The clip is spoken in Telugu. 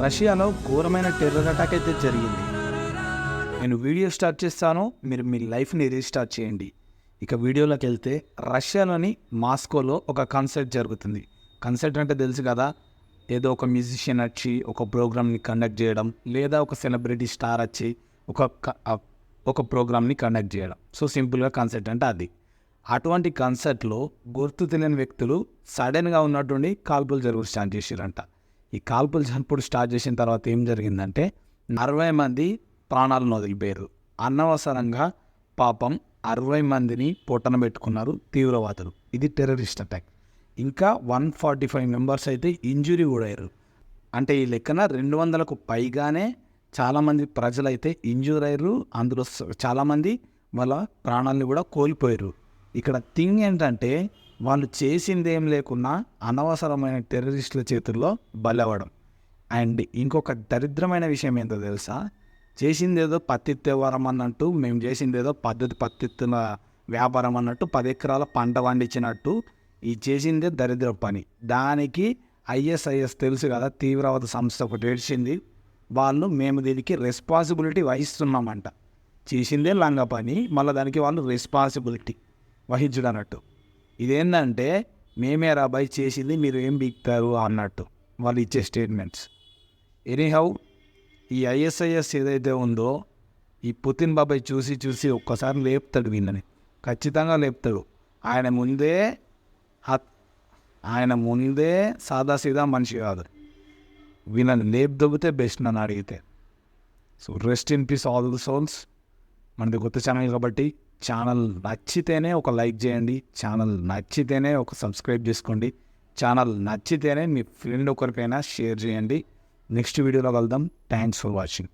రష్యాలో ఘోరమైన టెర్రర్ అటాక్ అయితే జరిగింది. నేను వీడియో స్టార్ట్ చేస్తాను, మీరు మీ లైఫ్ని రీస్టార్ట్ చేయండి. ఇక వీడియోలోకి వెళ్తే, రష్యాలోని మాస్కోలో ఒక కాన్సర్ట్ జరుగుతుంది. కాన్సర్ట్ అంటే తెలుసు కదా, ఏదో ఒక మ్యూజిషియన్ వచ్చి ఒక ప్రోగ్రామ్ని కండక్ట్ చేయడం, లేదా ఒక సెలబ్రిటీ స్టార్ వచ్చి ఒక ప్రోగ్రామ్ని కండక్ట్ చేయడం. సో సింపుల్గా కాన్సర్ట్ అంటే అది. అటువంటి కాన్సర్ట్లో గుర్తు తెలియని వ్యక్తులు సడన్గా ఉన్నటువంటి కాల్పులు జరుగుతూ స్టార్ట్ చేసారంట. ఈ కాల్పులు చప్పుడు స్టార్ట్ చేసిన తర్వాత ఏం జరిగిందంటే 60 మంది ప్రాణాలను వదిలిపోయారు. అనవసరంగా పాపం 60 మందిని పొట్టన పెట్టుకున్నారు తీవ్రవాదులు. ఇది టెర్రరిస్ట్ అటాక్. ఇంకా 145 మెంబర్స్ అయితే ఇంజురీ కూడా అయ్యారు. అంటే ఈ లెక్కన 200కు పైగానే చాలామంది ప్రజలైతే ఇంజూర్ అయ్యారు. అందులో చాలామంది వాళ్ళ ప్రాణాలను కూడా కోల్పోయారు. ఇక్కడ థింగ్ ఏంటంటే, వాళ్ళు చేసింది ఏం లేకున్నా అనవసరమైన టెర్రరిస్టుల చేతుల్లో బలవ్వడం. అండ్ ఇంకొక దరిద్రమైన విషయం ఏంటో తెలుసా, చేసిందేదో పత్తిత్తే వరం అన్నట్టు, మేము చేసిందేదో పత్తిత్తుల వ్యాపారం అన్నట్టు 10 ఎకరాల పంట పండించినట్టు ఈ చేసిందే దరిద్ర పని. దానికి ఐఎస్ఐఎస్ తెలుసు కదా, తీవ్రవాద సంస్థ ఒకటి ఏడ్చింది. వాళ్ళు మేము దీనికి రెస్పాన్సిబిలిటీ వహిస్తున్నామంట. చేసిందే లంగ పని, మళ్ళీ దానికి వాళ్ళు రెస్పాన్సిబిలిటీ వహించడం అన్నట్టు. ఇదేంటంటే, మేమే రాబాయ్ చేసింది, మీరు ఏం బీక్తారు అన్నట్టు వాళ్ళు ఇచ్చే స్టేట్మెంట్స్. ఎనీహౌ, ఈ ఐఎస్ఐఎస్ ఏదైతే ఉందో, ఈ పుతిన్ బాబాయ్ చూసి ఒక్కసారి లేపుతాడు వీళ్ళని, ఖచ్చితంగా లేపుతాడు. ఆయన ముందే సాదాసీదా మనిషి కాదు. వీళ్ళని దొబ్బితే బెస్ట్ నన్ను అడిగితే. So rest in peace all the souls. మనది కొత్త ఛానల్ కాబట్టి ఛానల్ నచ్చితేనే ఒక లైక్ చేయండి, ఛానల్ నచ్చితేనే ఒక సబ్స్క్రైబ్ చేసుకోండి, ఛానల్ నచ్చితేనే మీ ఫ్రెండ్ ఒకరికైనా షేర్ చేయండి. నెక్స్ట్ వీడియోలో కలుద్దాం. Thanks for watching.